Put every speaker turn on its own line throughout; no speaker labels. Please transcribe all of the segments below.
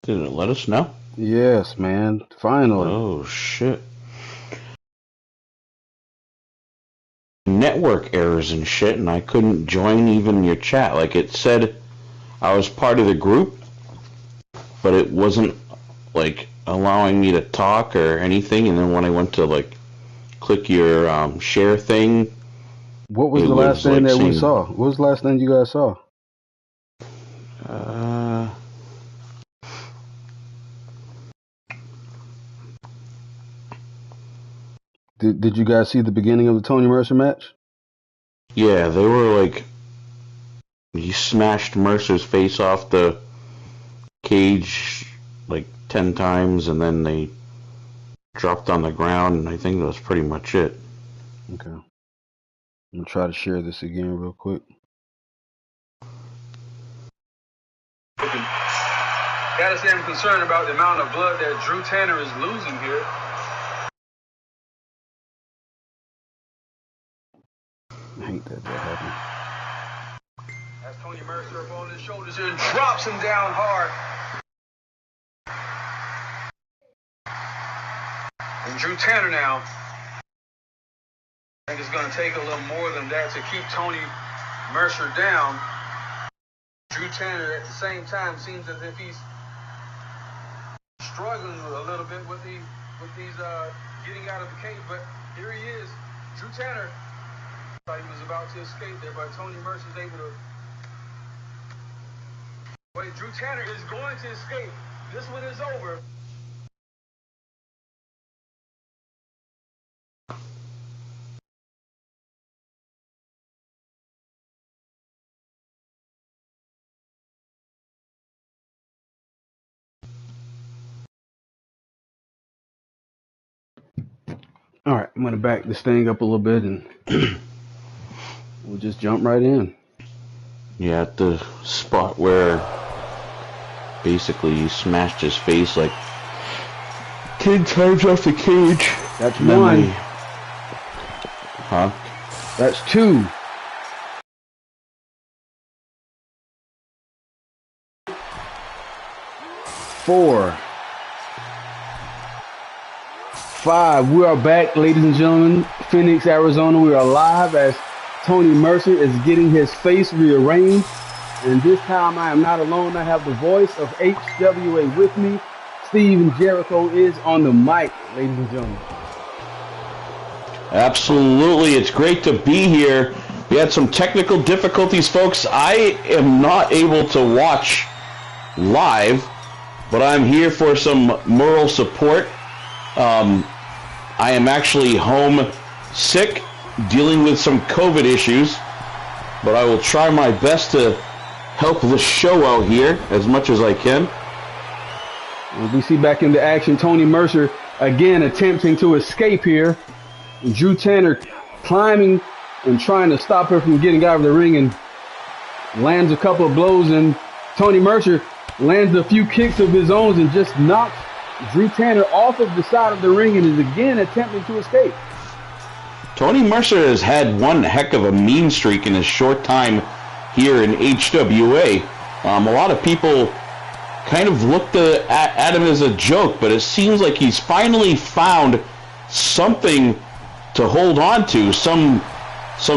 Did it let us know?
Yes, man. Finally.
Oh, shit. Network errors and shit, and I couldn't join even your chat. Like, it said I was part of the group, but it wasn't, like, allowing me to talk or anything. And then when I went to, like, click your share thing...
What was the last thing that we saw? What was the last thing you guys saw? Did you guys see the beginning of the Tony Mercer match?
Yeah, they were like, he smashed Mercer's face off the cage like 10 times, and then they dropped on the ground, and I think that was pretty much it.
Okay. I'm going to try to share this again real quick.
Gotta say I'm concerned about the amount of blood that Drew Tanner is losing here.
I hate that happened.
As Tony Mercer up on his shoulders here and drops him down hard. And Drew Tanner now, I think it's going to take a little more than that to keep Tony Mercer down. Drew Tanner at the same time seems as if he's struggling a little bit with these getting out of the cage, but here he is. Drew Tanner thought he was about to escape there, but Tony Mercer's able to. Wait, Drew Tanner is going to escape. This one is over.
All right, I'm going to back this thing up a little bit and we'll just jump right in.
Yeah, at the spot where basically he smashed his face like 10 times off the cage.
That's one.
Huh?
That's two. Four. 5. We are back, ladies and gentlemen. Phoenix, Arizona. We are live as Tony Mercer is getting his face rearranged. And this time I am not alone. I have the voice of HWA with me. Steven Jericho is on the mic, ladies and gentlemen.
Absolutely. It's great to be here. We had some technical difficulties, folks. I am not able to watch live, but I'm here for some moral support. I am actually home sick, dealing with some COVID issues, but I will try my best to help the show out here as much as I can.
We see back into action Tony Mercer again attempting to escape here. Drew Tanner climbing and trying to stop her from getting out of the ring and lands a couple of blows, and Tony Mercer lands a few kicks of his own and just knocks Drew Tanner off of the side of the ring and is again attempting to escape.
Tony Mercer has had one heck of a mean streak in his short time here in HWA. A lot of people kind of looked at him as a joke, but it seems like he's finally found something to hold on to, some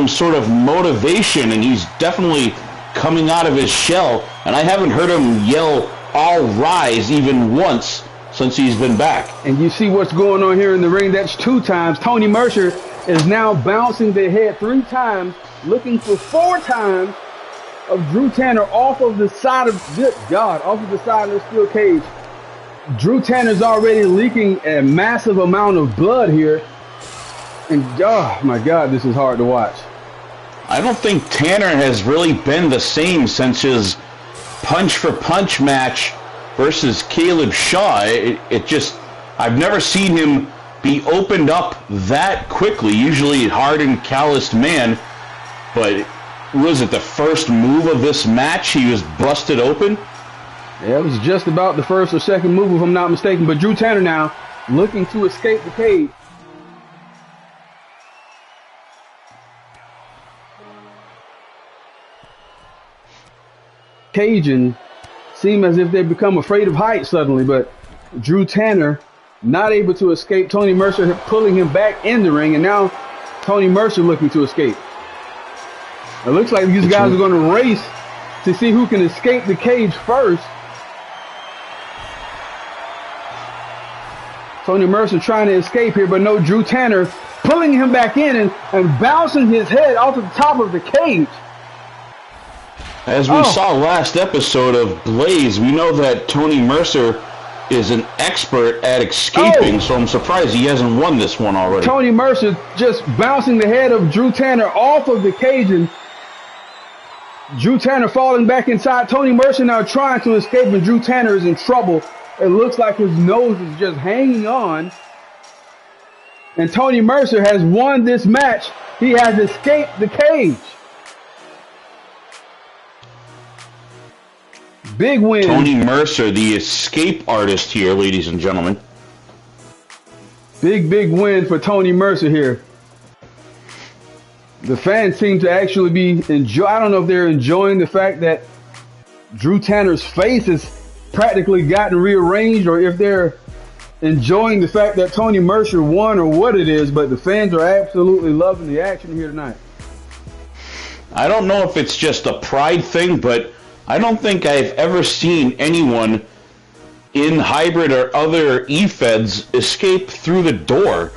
sort of motivation, and he's definitely coming out of his shell. And I haven't heard him yell, "All rise," even once since he's been back.
And you see what's going on here in the ring. That's 2 times. Tony Mercer is now bouncing the head 3 times, looking for 4 times of Drew Tanner off of the side of, good God, off of the side of the steel cage. Drew Tanner's already leaking a massive amount of blood here. And oh my God, this is hard to watch.
I don't think Tanner has really been the same since his punch for punch match versus Caleb Shaw. It just, I've never seen him be opened up that quickly. Usually hardened, calloused man, but was it the first move of this match he was busted open?
Yeah, it was just about the first or second move, if I'm not mistaken. But Drew Tanner now looking to escape the cage. Cajun seem as if they become afraid of heights suddenly, but Drew Tanner not able to escape. Tony Mercer pulling him back in the ring, and now Tony Mercer looking to escape. It looks like these guys are going to race to see who can escape the cage first. Tony Mercer trying to escape here, but no, Drew Tanner pulling him back in and bouncing his head off the top of the cage.
As we saw last episode of Blaze, we know that Tony Mercer is an expert at escaping, so I'm surprised he hasn't won this one already.
Tony Mercer just bouncing the head of Drew Tanner off of the cage, and Drew Tanner falling back inside. Tony Mercer now trying to escape, and Drew Tanner is in trouble. It looks like his nose is just hanging on. And Tony Mercer has won this match. He has escaped the cage. Big win.
Tony Mercer, the escape artist here, ladies and gentlemen.
Big win for Tony Mercer here. The fans seem to actually be I don't know if they're enjoying the fact that Drew Tanner's face has practically gotten rearranged, or if they're enjoying the fact that Tony Mercer won, or what it is, but the fans are absolutely loving the action here tonight.
I don't know if it's just a pride thing, but I don't think I've ever seen anyone in hybrid or other eFeds escape through the door.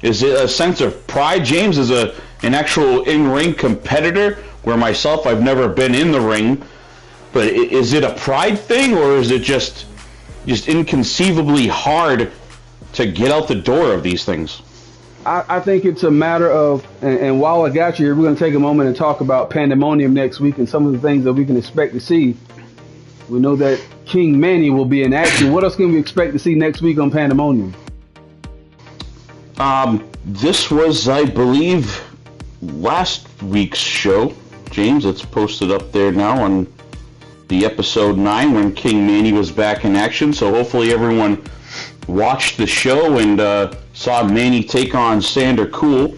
Is it a sense of pride, James, as an actual in-ring competitor? Where myself, I've never been in the ring, but is it a pride thing, or is it just inconceivably hard to get out the door of these things?
I think it's a matter of, and while I got you here, we're going to take a moment and talk about Pandemonium next week and some of the things that we can expect to see. We know that King Manny will be in action. What else can we expect to see next week on Pandemonium?
This was, I believe, last week's show, James. It's posted up there now on the episode 9 when King Manny was back in action. So hopefully everyone watched the show and saw Manny take on Sander Cool.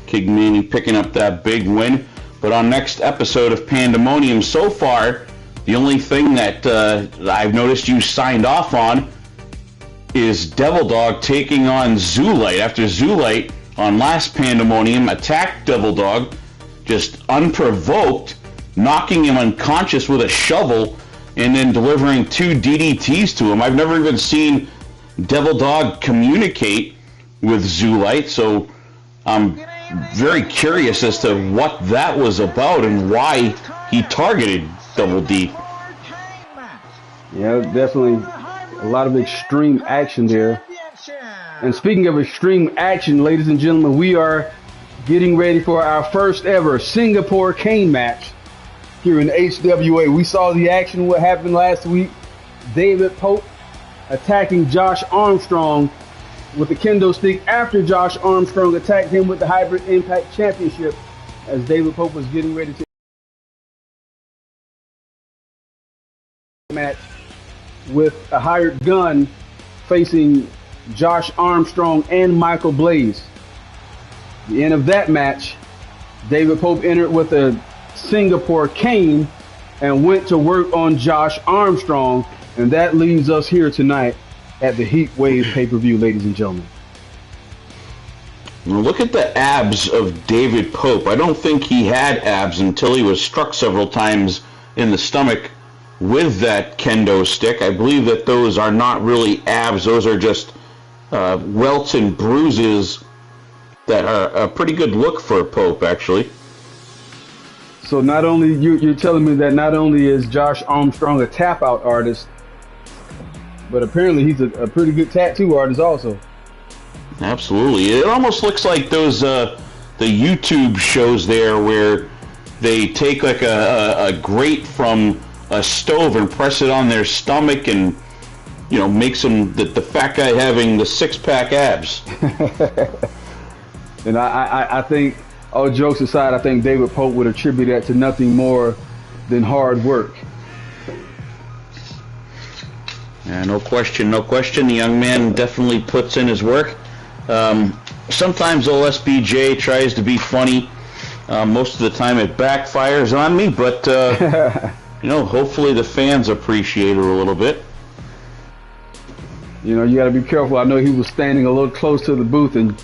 King Manny picking up that big win. But on next episode of Pandemonium, so far, the only thing that I've noticed you signed off on is Devil Dog taking on Zulite. After Zulite on last Pandemonium attacked Devil Dog, just unprovoked, knocking him unconscious with a shovel, and then delivering 2 DDTs to him. I've never even seen Devil Dog communicate with Zulite, so I'm very curious as to what that was about and why he targeted Double D.
Yeah, definitely a lot of extreme action there. And speaking of extreme action, ladies and gentlemen, we are getting ready for our first ever Singapore cane match here in HWA. We saw the action, what happened last week. David Pope attacking Josh Armstrong with the kendo stick after Josh Armstrong attacked him with the Hybrid Impact Championship as David Pope was getting ready to match with a hired gun facing Josh Armstrong and Michael Blaze. The end of that match, David Pope entered with a Singapore cane and went to work on Josh Armstrong, and that leaves us here tonight at the HeatWave pay-per-view, ladies and gentlemen.
Look at the abs of David Pope. I don't think he had abs until he was struck several times in the stomach with that kendo stick. I believe that those are not really abs. Those are just welts and bruises that are a pretty good look for Pope, actually.
So not only, you're telling me that not only is Josh Armstrong a tap-out artist, but apparently he's a pretty good tattoo artist also.
Absolutely. It almost looks like those the YouTube shows there where they take like a grate from a stove and press it on their stomach and, you know, makes them the fat guy having the six-pack abs.
And I think, all jokes aside, I think David Pope would attribute that to nothing more than hard work.
Yeah, no question, no question. The young man definitely puts in his work. Sometimes old SBJ tries to be funny Most of the time it backfires on me, but you know, hopefully the fans appreciate it a little bit.
You know, you got to be careful. I know he was standing a little close to the booth, and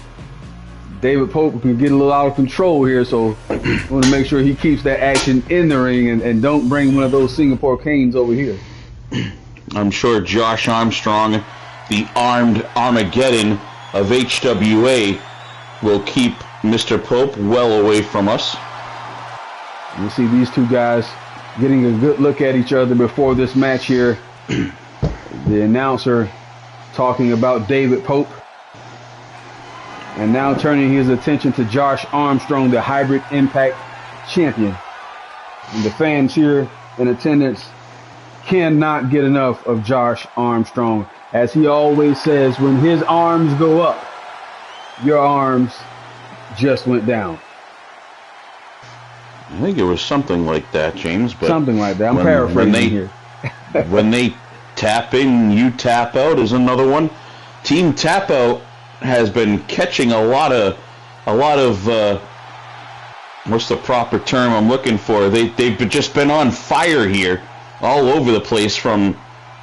David Pope can get a little out of control here, so I want to make sure he keeps that action in the ring and don't bring one of those Singapore canes over here.
I'm sure Josh Armstrong, the armed Armageddon of HWA, will keep Mr. Pope well away from us.
You see these two guys getting a good look at each other before this match here. The announcer talking about David Pope. And now turning his attention to Josh Armstrong, the Hybrid Impact Champion. And the fans here in attendance cannot get enough of Josh Armstrong. As he always says, when his arms go up, your arms just went down.
I think it was something like that, James. But
something like that. I'm paraphrasing here.
When they tap in, you tap out is another one. Team Tap Out has been catching a lot of what's the proper term I'm looking for? They've just been on fire here, all over the place, from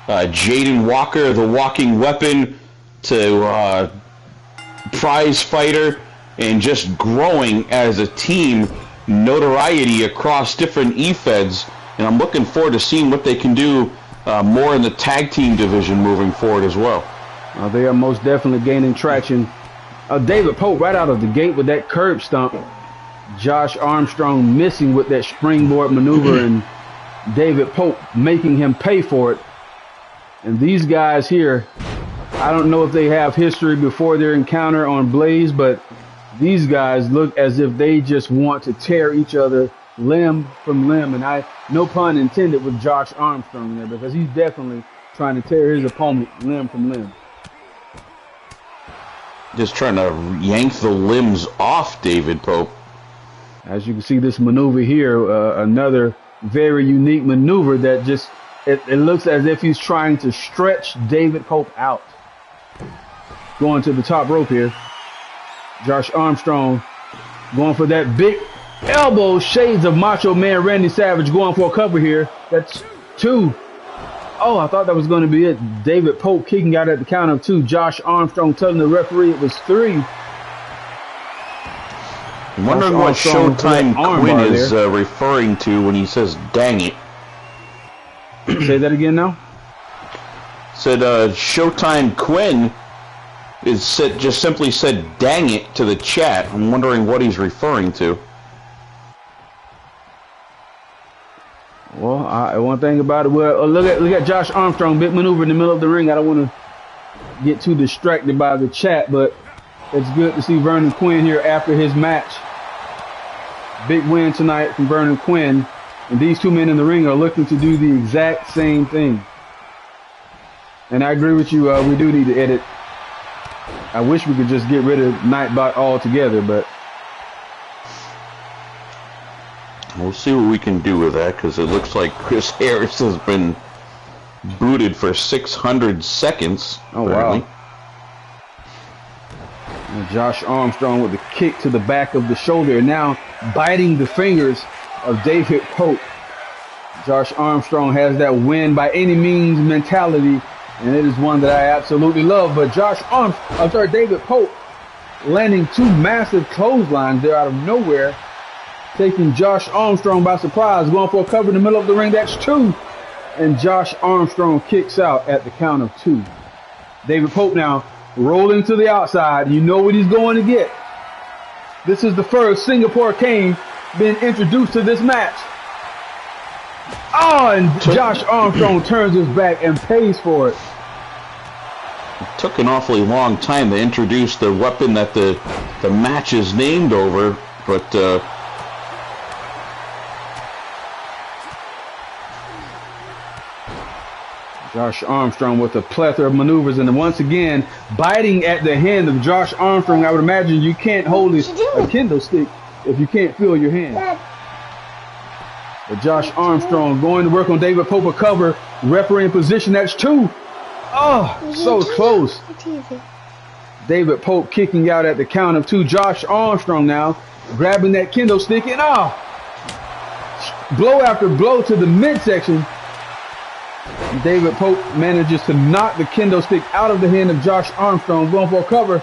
Jaden Walker, the walking weapon, to prize fighter, and just growing as a team, notoriety across different eFeds. And I'm looking forward to seeing what they can do more in the tag team division moving forward as well.
They are most definitely gaining traction. David Pope right out of the gate with that curb stomp. Josh Armstrong missing with that springboard maneuver, and David Pope making him pay for it. And these guys here, I don't know if they have history before their encounter on Blaze, but these guys look as if they just want to tear each other limb from limb. And no pun intended with Josh Armstrong there, because he's definitely trying to tear his opponent limb from limb.
Just trying to yank the limbs off David Pope.
As you can see, this maneuver here, another very unique maneuver that just, it looks as if he's trying to stretch David Pope out. Going to the top rope here. Josh Armstrong going for that big elbow, shades of Macho Man Randy Savage, going for a cover here. That's 2. Oh, I thought that was going to be it. David Pope kicking out at the count of 2. Josh Armstrong telling the referee it was 3.
I'm wondering what Showtime Quinn is referring to when he says "dang it."
Say that again now.
Said Showtime Quinn just simply said "dang it" to the chat. I'm wondering what he's referring to.
Well, one thing about it, well, look at Josh Armstrong, big maneuver in the middle of the ring. I don't want to get too distracted by the chat, but it's good to see Vernon Quinn here after his match. Big win tonight from Vernon Quinn, and these two men in the ring are looking to do the exact same thing. And I agree with you, we do need to edit. I wish we could just get rid of Nightbot altogether, but
we'll see what we can do with that, because it looks like Chris Harris has been booted for 600 seconds.
Oh, apparently. Wow. And Josh Armstrong with the kick to the back of the shoulder, and now biting the fingers of David Pope. Josh Armstrong has that win by any means mentality, and it is one that I absolutely love. But David Pope landing 2 massive clotheslines there out of nowhere, taking Josh Armstrong by surprise, going for a cover in the middle of the ring. That's 2. And Josh Armstrong kicks out at the count of 2. David Pope now rolling to the outside. You know what he's going to get. This is the first Singapore cane being introduced to this match. Oh, and Josh Armstrong turns his back and pays for it.
It took an awfully long time to introduce the weapon that the match is named over, but
Josh Armstrong with a plethora of maneuvers, and once again biting at the hand of Josh Armstrong. I would imagine you can't hold a kendo stick if you can't feel your hand. But Josh Armstrong going to work on David Pope, a cover, referee in position. That's 2. Oh, so close. David Pope kicking out at the count of 2. Josh Armstrong now grabbing that kendo stick and blow after blow to the midsection. David Pope manages to knock the kendo stick out of the hand of Josh Armstrong, going for a cover.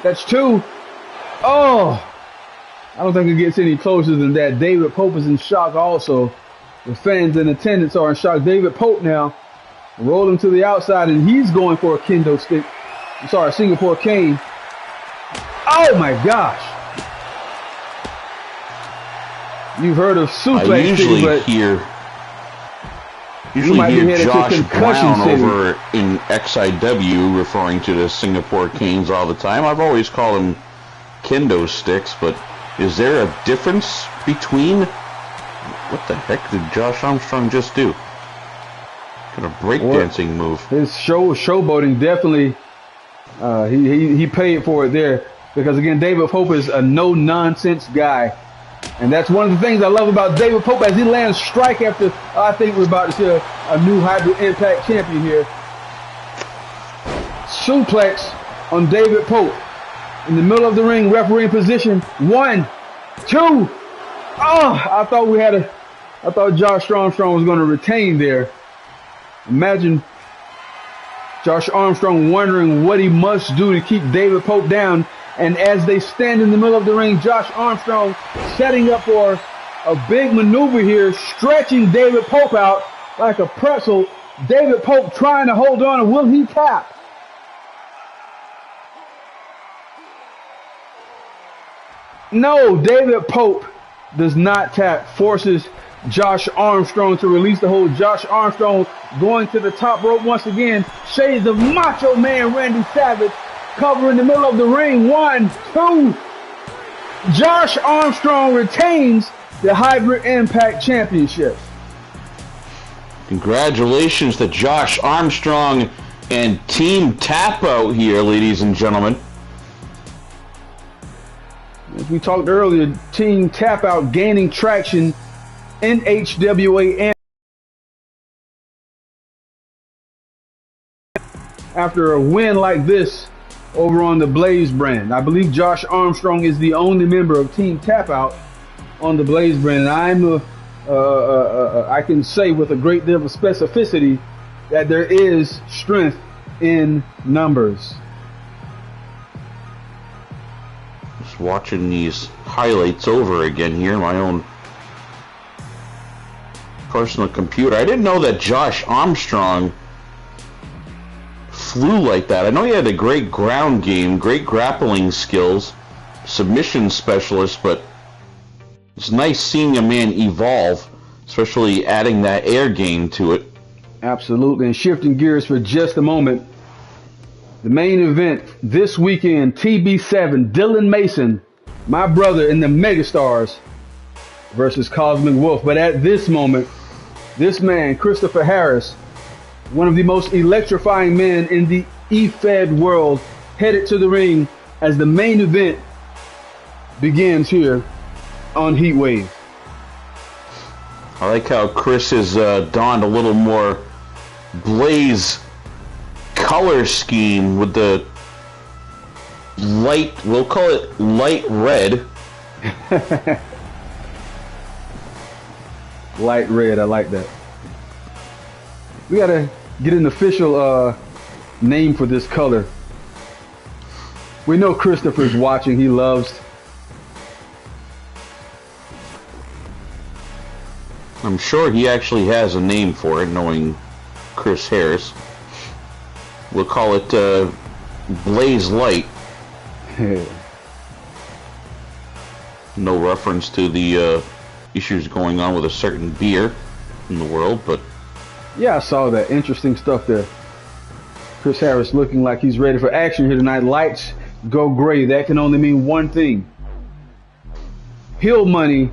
That's 2. Oh, I don't think it gets any closer than that. David Pope is in shock also. The fans in attendance are in shock. David Pope now rolling to the outside, and he's going for a kendo stick. I'm sorry, Singapore cane. Oh my gosh. You've heard of suplex.
I usually hear Josh Brown over in XIW referring to the Singapore canes all the time. I've always called them kendo sticks, but is there a difference between? What the heck did Josh Armstrong just do? Kind of breakdancing move.
His showboating definitely. He paid for it there, because again, David Pope is a no-nonsense guy. And that's one of the things I love about David Pope, as he lands strike after. I think we're about to see a new Hybrid Impact champion here. Suplex on David Pope. In the middle of the ring, referee in position. 1, 2. Oh, I thought Josh Armstrong was going to retain there. Imagine Josh Armstrong wondering what he must do to keep David Pope down. And as they stand in the middle of the ring, Josh Armstrong setting up for a big maneuver here, stretching David Pope out like a pretzel. David Pope trying to hold on, and will he tap? No, David Pope does not tap, forces Josh Armstrong to release the hold. Josh Armstrong going to the top rope once again. Shades of Macho Man Randy Savage. Cover in the middle of the ring. 1, 2. Josh Armstrong retains the Hybrid Impact Championship.
Congratulations to Josh Armstrong and Team Tap Out here, ladies and gentlemen.
As we talked earlier, Team Tap Out gaining traction in HWA and after a win like this over on the Blaze brand. I believe Josh Armstrong is the only member of Team Tap Out on the Blaze brand. And I can say with a great deal of specificity that there is strength in numbers.
Just watching these highlights over again here, my own personal computer. I didn't know that Josh Armstrong flew like that. I know he had a great ground game, great grappling skills, submission specialist, but it's nice seeing a man evolve, especially adding that air game to it.
Absolutely. And shifting gears for just a moment, the main event this weekend, TB7, Dylan Mason, my brother in the Megastars, versus Cosmic Wolf. But at this moment, this man, Christopher Harris, one of the most electrifying men in the eFed world, headed to the ring as the main event begins here on HeatWave.
I like how Chris has donned a little more Blaze color scheme with the light, we'll call it light red.
Light red, I like that. We gotta get an official name for this color. We know Christopher's watching. He loves.
I'm sure he actually has a name for it, knowing Chris Harris. We'll call it Blaze Light. No reference to the issues going on with a certain beer in the world, but
yeah, I saw that. Interesting stuff there. Chris Harris looking like he's ready for action here tonight. Lights go gray. That can only mean one thing. Hill Money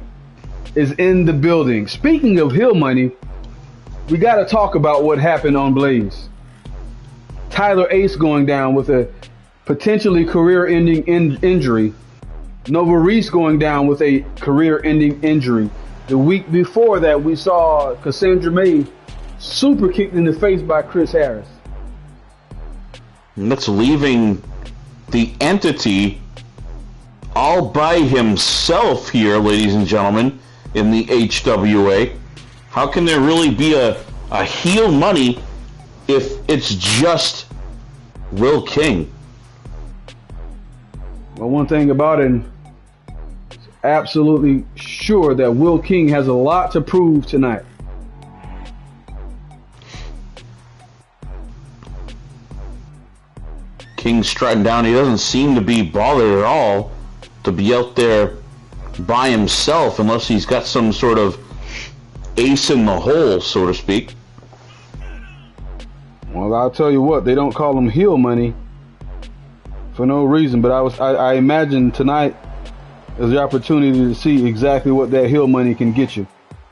is in the building. Speaking of Hill Money, we got to talk about what happened on Blaze. Tyler Ace going down with a potentially career-ending injury. Nova Reese going down with a career-ending injury. The week before that, we saw Cassandra May super kicked in the face by Chris Harris.
And that's leaving the entity all by himself here, ladies and gentlemen, in the HWA. How can there really be a heel money if it's just Will King?
Well, one thing about it, it's absolutely sure that Will King has a lot to prove tonight.
King strutting down. He doesn't seem to be bothered at all to be out there by himself unless he's got some sort of ace in the hole, so to speak.
Well, I'll tell you what, they don't call him heel money for no reason, but I imagine tonight is the opportunity to see exactly what that heel money can get you,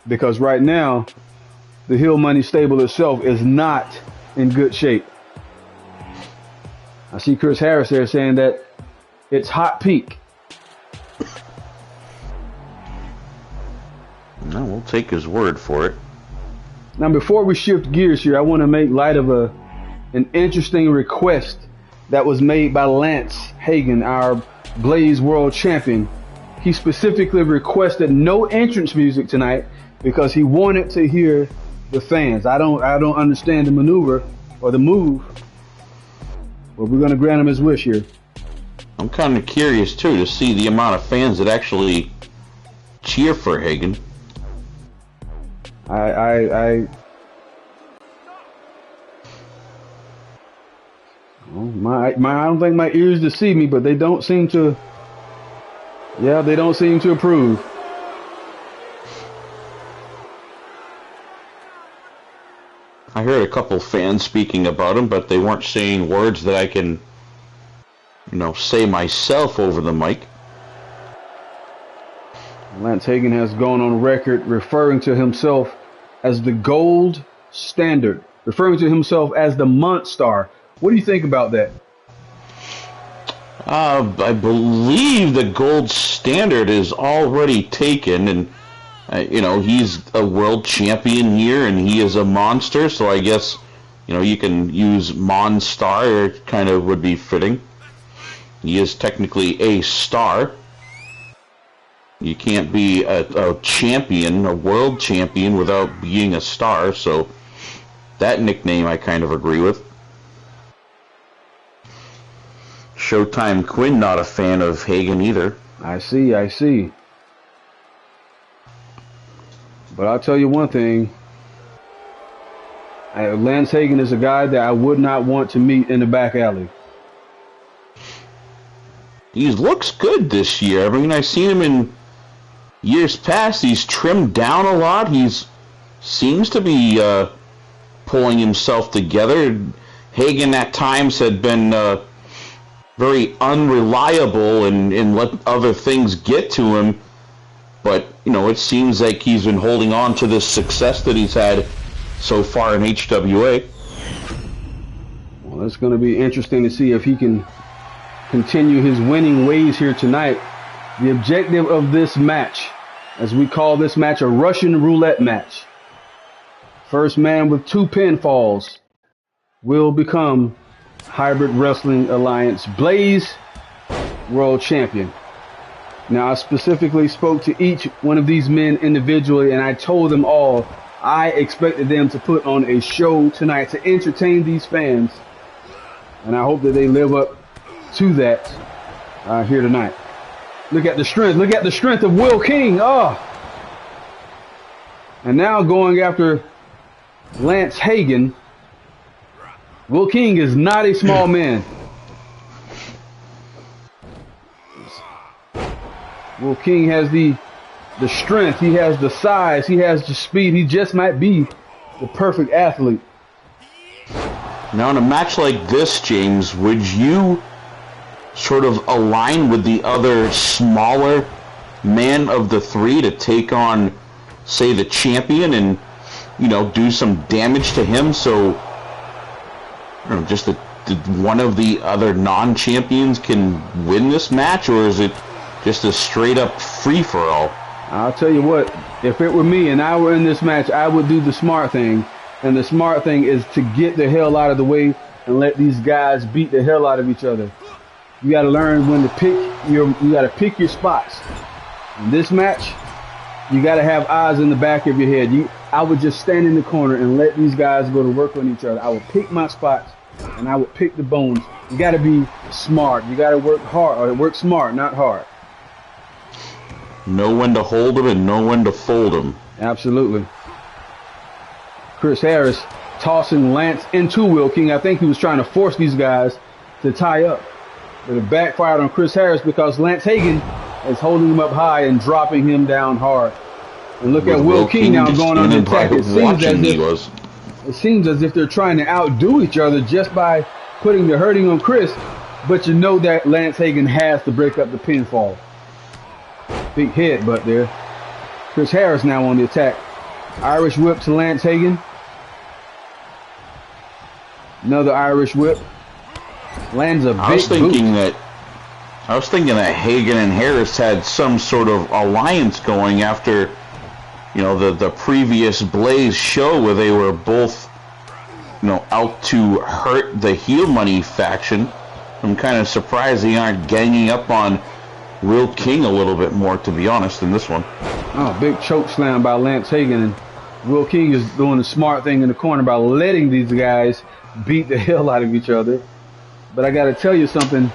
because right now the heel money stable itself is not in good shape. I see Chris Harris there saying that it's hot peak.
No, we'll take his word for it.
Now, before we shift gears here, I want to make light of an interesting request that was made by Lance Hagen, our Blaze World Champion. He specifically requested no entrance music tonight because he wanted to hear the fans. I don't understand the maneuver or the move, but we're going to grant him his wish here.
I'm kind of curious too to see the amount of fans that actually cheer for Hagen.
I don't think my ears deceive me, but they don't seem to. Yeah, they don't seem to approve.
I heard a couple fans speaking about him, but they weren't saying words that I can, say myself over the mic.
Lance Hagen has gone on record referring to himself as the gold standard, referring to himself as the Montstar. What do you think about that?
I believe the gold standard is already taken, and he's a world champion here, and he is a monster. So I guess you can use Monstar. It kind of would be fitting. He is technically a star. You can't be a champion, a world champion, without being a star. So that nickname I kind of agree with. Showtime Quinn not a fan of Hagen either.
I see. But I'll tell you one thing. Lance Hagen is a guy that I would not want to meet in the back alley.
He looks good this year. I mean, I've seen him in years past. He's trimmed down a lot. He's seems to be pulling himself together. Hagen at times had been very unreliable and let other things get to him. But, it seems like he's been holding on to this success that he's had so far in HWA.
Well, it's going to be interesting to see if he can continue his winning ways here tonight. The objective of this match, as we call this match, a Russian roulette match. First man with 2 pinfalls will become Hybrid Wrestling Alliance Blaze World Champion. Now, I specifically spoke to each one of these men individually, and I told them all I expected them to put on a show tonight to entertain these fans, and I hope that they live up to that here tonight. Look at the strength. Look at the strength of Will King. And now going after Lance Hagen. Will King is not a small man. Will King has the strength, he has the size, he has the speed. He just might be the perfect athlete.
Now, in a match like this, James, would you sort of align with the other smaller man of the 3 to take on, say, the champion and, do some damage to him so just that one of the other non-champions can win this match, or is it just a straight-up free-for-all?
I'll tell you what, if it were me and I were in this match, I would do the smart thing. And the smart thing is to get the hell out of the way and let these guys beat the hell out of each other. You got to learn when to pick you got to pick your spots. In this match, you got to have eyes in the back of your head. I would just stand in the corner and let these guys go to work on each other. I would pick my spots, and I would pick the bones. You got to be smart. You got to work hard, or work smart, not hard.
Know when to hold them and know when to fold them.
Absolutely. Chris Harris tossing Lance into Will King. I think he was trying to force these guys to tie up. But it backfired on Chris Harris because Lance Hagen is holding him up high and dropping him down hard. And look at Will King now going on the attack. It seems as if they're trying to outdo each other just by putting the hurting on Chris. But you know that Lance Hagen has to break up the pinfall. Big headbutt there. Chris Harris now on the attack. Irish whip to Lance Hagen. Another Irish whip. Lands a big
I was thinking that Hagen and Harris had some sort of alliance going after, you know, the previous Blaze show where they were both, you know, out to hurt the Heel Money faction. I'm kind of surprised they aren't ganging up on Will King a little bit more, to be honest, in this one.
Oh, big choke slam by Lance Hagen, and Will King is doing the smart thing in the corner by letting these guys beat the hell out of each other. But I got to tell you something.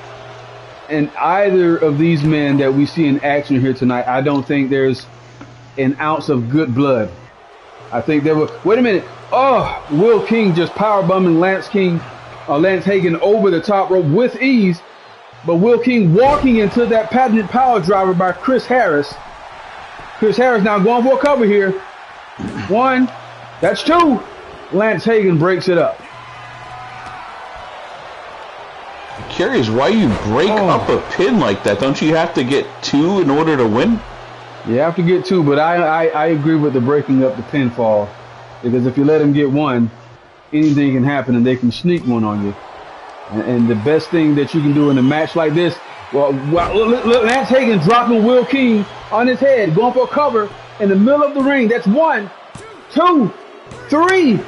In either of these men that we see in action here tonight, I don't think there's an ounce of good blood. I think there were. Wait a minute. Oh, Will King just powerbombing Lance Hagen over the top rope with ease. But Will King walking into that patented power driver by Chris Harris. Chris Harris now going for a cover here. One. That's two. Lance Hagen breaks it up.
I'm curious why you break up a pin like that. Don't you have to get two in order to win?
You have to get two, but I agree with the breaking up the pinfall. Because if you let them get one, anything can happen and they can sneak one on you. And the best thing that you can do in a match like this, look, Lance Hagen dropping Will King on his head, going for a cover in the middle of the ring. That's 1, 2, 3.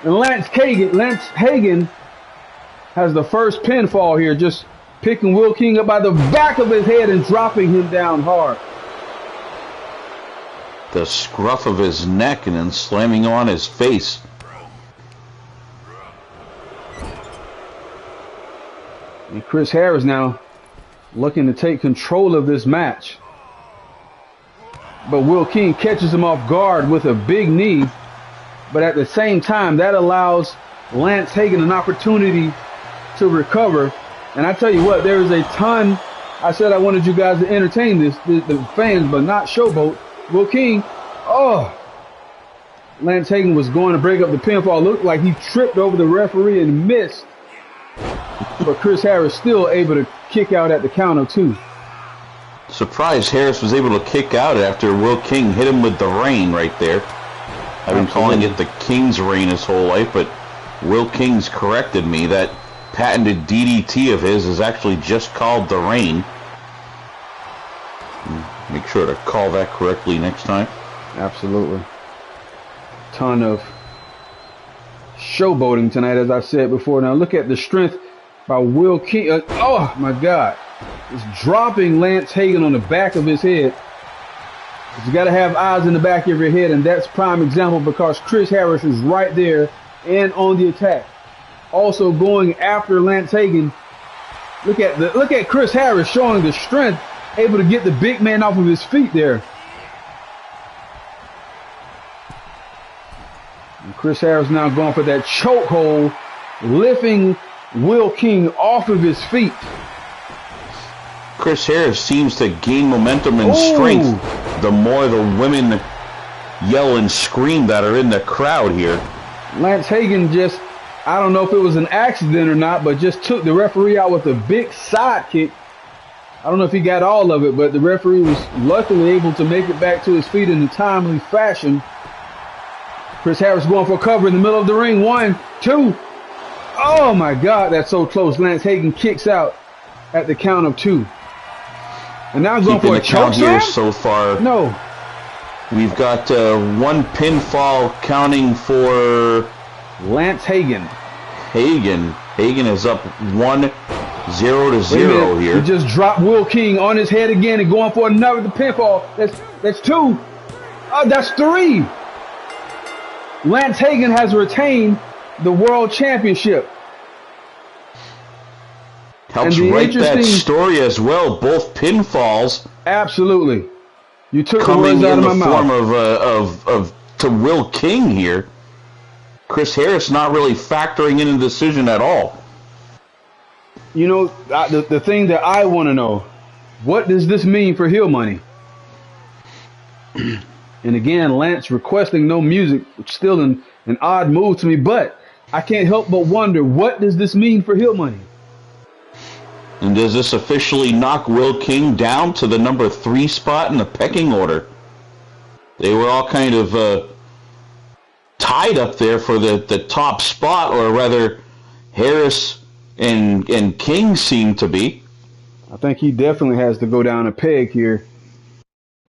And Lance Hagen has the first pinfall here, just picking Will King up by the back of his head and dropping him down hard.
The scruff of his neck and then slamming on his face.
And Chris Harris now looking to take control of this match. But Will King catches him off guard with a big knee. But at the same time, that allows Lance Hagen an opportunity to recover. And I tell you what, there is a ton. I said I wanted you guys to entertain the fans, but not showboat. Will King, Lance Hagen was going to break up the pinfall. Looked like he tripped over the referee and missed. But Chris Harris still able to kick out at the count of 2.
Surprised Harris was able to kick out after Will King hit him with the rain right there. I've been calling it the King's rain his whole life, but Will King's corrected me. That patented DDT of his is actually just called the rain. Make sure to call that correctly next time.
Absolutely. Ton of showboating tonight, as I said before. Now look at the strength by Will King. Oh my God. It's dropping Lance Hagen on the back of his head. But you got to have eyes in the back of your head, and that's prime example because Chris Harris is right there and on the attack. Also going after Lance Hagen. Look at Chris Harris showing the strength, able to get the big man off of his feet there. And Chris Harris now going for that chokehold, lifting Will King off of his feet.
Chris Harris seems to gain momentum and strength the more the women yell and scream that are in the crowd here.
Lance Hagen just, I don't know if it was an accident or not, but just took the referee out with a big side kick. I don't know if he got all of it, but the referee was luckily able to make it back to his feet in a timely fashion. Chris Harris going for a cover in the middle of the ring. 1, 2. Oh my God, that's so close. Lance Hagen kicks out at the count of 2. And now going for a choke
here so far.
No.
We've got 1 pinfall counting for
Lance Hagen.
Hagen is up 1 0 to
Wait a
0
minute.
here.
He just dropped Will King on his head again and going for another pinfall. That's 2. Oh, that's 3. Lance Hagen has retained the World Championship.
Helps write that story as well. Both pinfalls.
Absolutely. You took the
coming
words out
in
of my
the form
mouth.
of to Will King here. Chris Harris not really factoring in the decision at all.
You know, the thing that I want to know, what does this mean for Heel Money? And again, Lance requesting no music, which is still an odd move to me, but I can't help but wonder, what does this mean for Heel Money?
And does this officially knock Will King down to the number 3 spot in the pecking order? They were all kind of tied up there for the top spot, or rather Harris and King seem to be.
I think he definitely has to go down a peg here.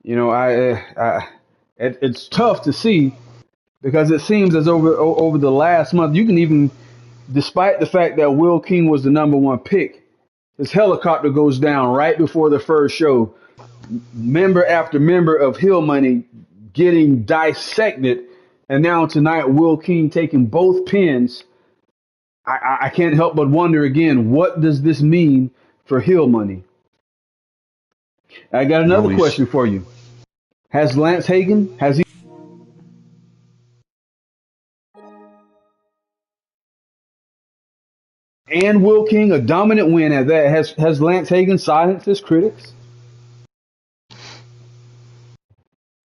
You know, it's tough to see, because it seems as over the last month, you can even, despite the fact that Will King was the number 1 pick, his helicopter goes down right before the first show. Member after member of Heel Money getting dissected, and now tonight Will King taking both pins. I can't help but wonder again, what does this mean for Heel Money? I got another question for you. Has Lance Hagen, has he and Will King a dominant win at that? Has Lance Hagen silenced his critics?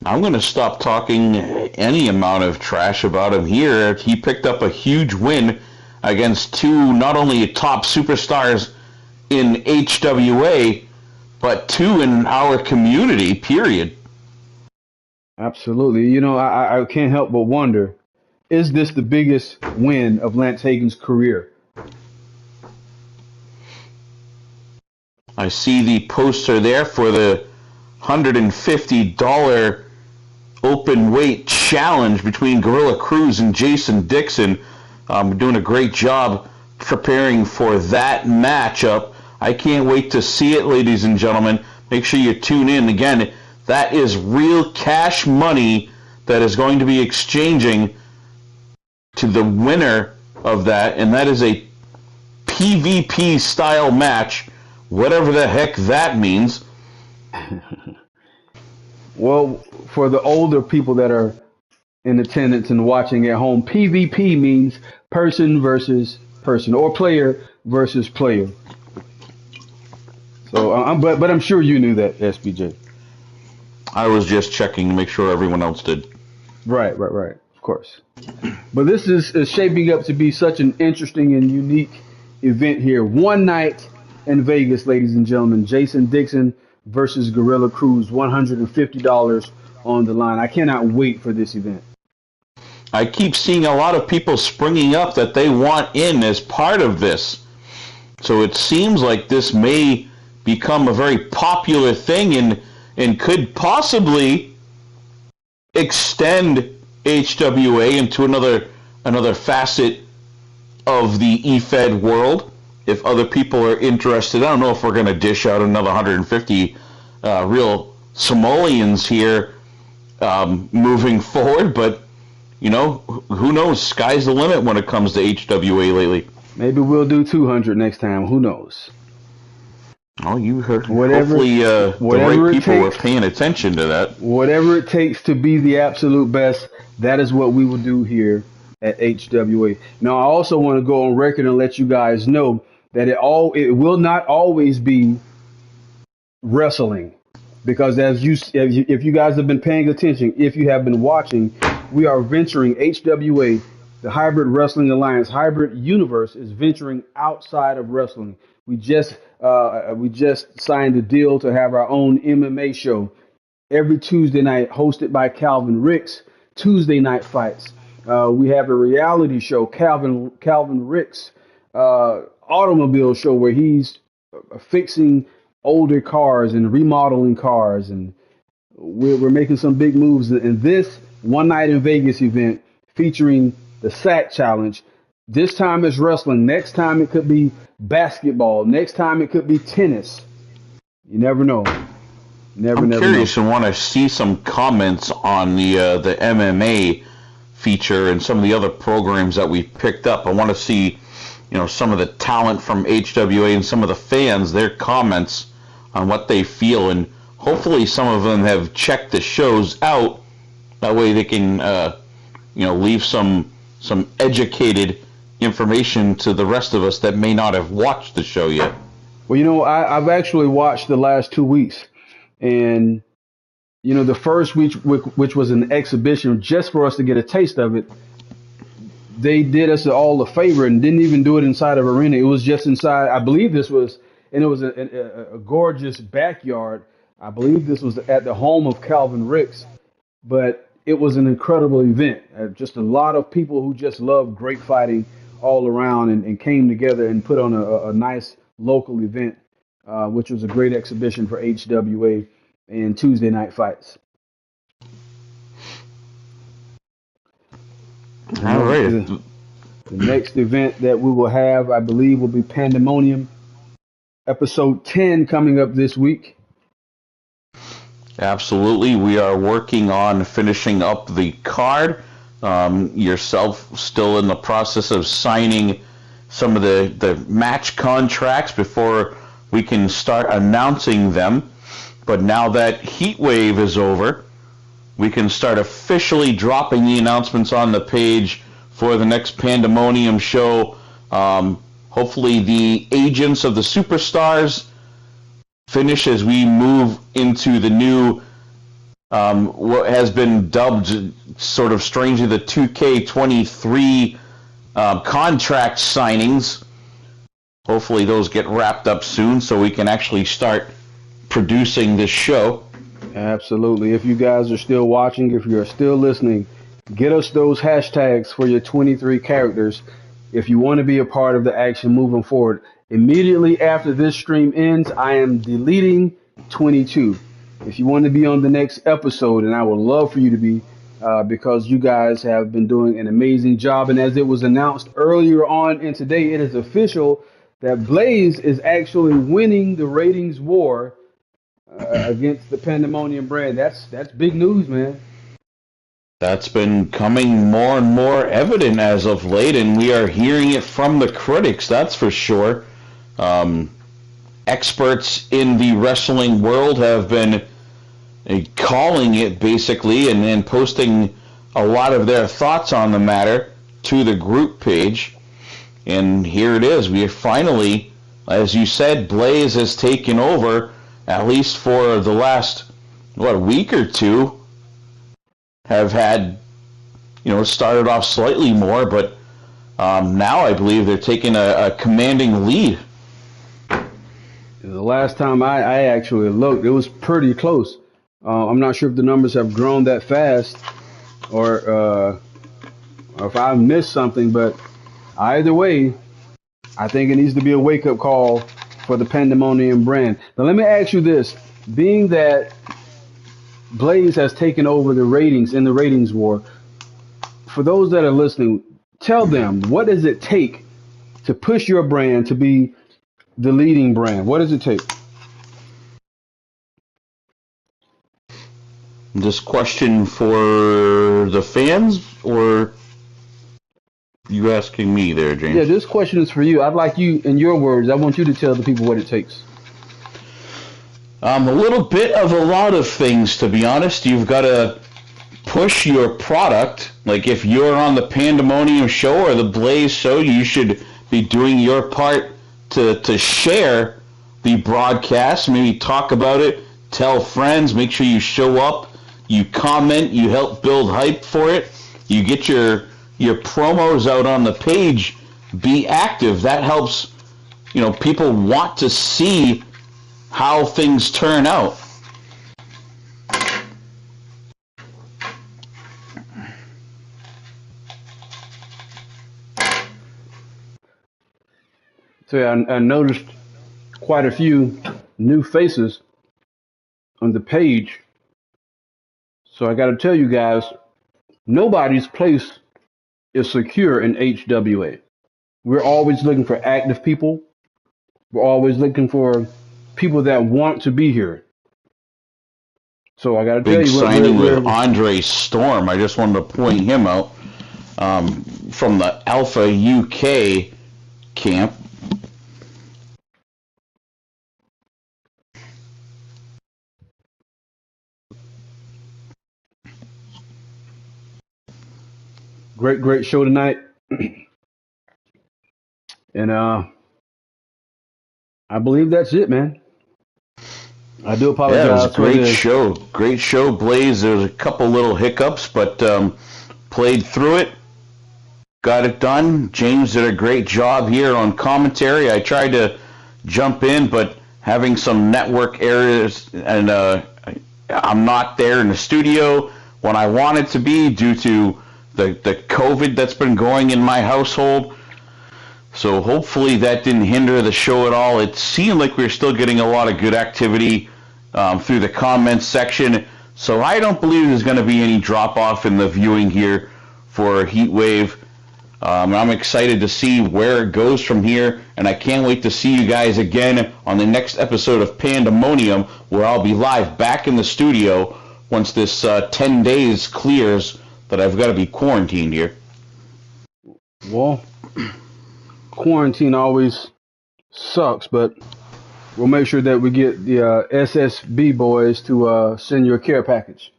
I'm going to stop talking any amount of trash about him here. He picked up a huge win against 2 not only top superstars in HWA, but 2 in our community, period.
Absolutely. You know, I can't help but wonder, is this the biggest win of Lance Hagen's career?
I see the poster there for the $150 open weight challenge between Gorilla Cruz and Jason Dixon. Doing a great job preparing for that matchup. I can't wait to see it, ladies and gentlemen. Make sure you tune in. Again, that is real cash money that is going to be exchanging to the winner of that, and that is a PvP style match, whatever the heck that means.
Well, for the older people that are in attendance and watching at home, PvP means person versus person, or player versus player. So, but I'm sure you knew that, SBJ.
I was just checking to make sure everyone else did.
Right. Of course. But this is shaping up to be such an interesting and unique event here. One night in Vegas, ladies and gentlemen. Jason Dixon versus Gorilla Cruz, $150 on the line. I cannot wait for this event.
I keep seeing a lot of people springing up that they want in as part of this. So it seems like this may become a very popular thing and could possibly extend HWA into another facet of the eFed world. If other people are interested, I don't know if we're going to dish out another 150 real simoleons here moving forward, but you know, who knows? Sky's the limit when it comes to HWA lately.
Maybe we'll do 200 next time. Who knows?
Oh, you heard. Hopefully, the right people were paying attention to that.
Whatever it takes to be the absolute best, that is what we will do here at HWA. Now, I also want to go on record and let you guys know that it will not always be wrestling, because if you guys have been paying attention, if you have been watching, we are venturing HWA, the Hybrid Wrestling Alliance, Hybrid Universe is venturing outside of wrestling. We just signed a deal to have our own MMA show every Tuesday night, hosted by Calvin Ricks. Tuesday night fights. We have a reality show, Calvin Ricks automobile show, where he's fixing older cars and remodeling cars, and we're making some big moves. And this One Night in Vegas event, featuring the SAC Challenge, This time it's wrestling. Next time it could be basketball. Next time it could be tennis. You never know.
I'm
Never know.
curious and want to see some comments on the MMA feature and some of the other programs that we picked up. I want to see, some of the talent from HWA and some of the fans, their comments on what they feel, and hopefully some of them have checked the shows out. That way they can, leave some educated information to the rest of us that may not have watched the show yet.
Well, I've actually watched the last 2 weeks, and the first week, which was an exhibition just for us to get a taste of it, they did us all a favor and didn't even do it inside of arena. It was just inside. I believe this was, and it was a gorgeous backyard. I believe this was at the home of Calvin Ricks, but it was an incredible event. Just a lot of people who just love great fighting all around and came together and put on a nice local event, which was a great exhibition for HWA and Tuesday night fights.
All right.
The next event that we will have, I believe, will be Pandemonium, episode 10, coming up this week.
Absolutely. We are working on finishing up the card. Yourself still in the process of signing some of the match contracts before we can start announcing them. But now that HeatWave is over, we can start officially dropping the announcements on the page for the next Pandemonium show. Hopefully the agents of the superstars finish as we move into the new, what has been dubbed sort of strangely the 2K23 contract signings. Hopefully those get wrapped up soon so we can actually start producing this show.
Absolutely. If you guys are still watching, if you're still listening, get us those hashtags for your 23 characters if you want to be a part of the action moving forward. Immediately after this stream ends, I am deleting 22. If you want to be on the next episode, and I would love for you to be, because you guys have been doing an amazing job. And as it was announced earlier on in today, it is official that Blaze is actually winning the ratings war against the Pandemonium brand. That's big news, man.
That's been coming more and more evident as of late, and we are hearing it from the critics, that's for sure. Experts in the wrestling world have been calling it, basically, and posting a lot of their thoughts on the matter to the group page. And here it is. We are finally, as you said, Blaze has taken over, at least for the last, week or two. Have had, started off slightly more, but now I believe they're taking a commanding lead.
The last time I actually looked, it was pretty close. I'm not sure if the numbers have grown that fast or if I missed something, but either way, I think it needs to be a wake-up call for the Pandemonium brand. Now, let me ask you this. Being that Blaze has taken over the ratings in the ratings war, for those that are listening, tell them, what does it take to push your brand to be the leading brand? What does it take?
This question for the fans, or you asking me there, James?
Yeah, this question is for you. I'd like you, in your words, I want you to tell the people what it takes.
A little bit of a lot of things, to be honest. You've got to push your product. Like if you're on the Pandemonium show or the Blaze show, you should be doing your part to share the broadcast, maybe talk about it, tell friends, make sure you show up, you comment, you help build hype for it, you get your promos out on the page, be active. That helps, people want to see how things turn out.
So yeah, I noticed quite a few new faces on the page. So I got to tell you guys, nobody's place is secure in HWA. We're always looking for active people. We're always looking for people that want to be here. So I got to tell
Big
you,
signing with Andre Storm. I just wanted to point him out from the Alpha UK camp.
great show tonight. And I believe that's it, man. I do apologize.
Yeah, it was a great show. Great show, Blaze. There was a couple little hiccups, but played through it. Got it done. James did a great job here on commentary. I tried to jump in, but having some network errors, and I'm not there in the studio when I wanted to be due to the COVID that's been going in my household. So hopefully that didn't hinder the show at all. It seemed like we were still getting a lot of good activity through the comments section. So I don't believe there's going to be any drop-off in the viewing here for HeatWave. I'm excited to see where it goes from here, and I can't wait to see you guys again on the next episode of Pandemonium, where I'll be live back in the studio once this 10 days clears that I've got to be quarantined here.
Well, quarantine always sucks, but we'll make sure that we get the SSB boys to send you a care package.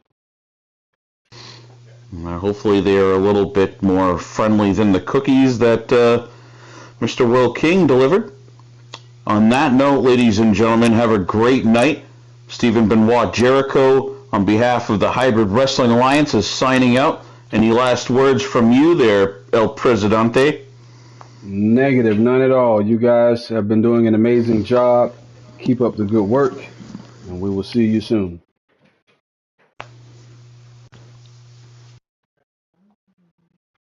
Hopefully they are a little bit more friendly than the cookies that Mr. Will King delivered. On that note, ladies and gentlemen, have a great night. Stephen Benoit Jericho, on behalf of the Hybrid Wrestling Alliance, is signing out. Any last words from you there, El Presidente?
Negative, none at all. You guys have been doing an amazing job. Keep up the good work, and we will see you soon.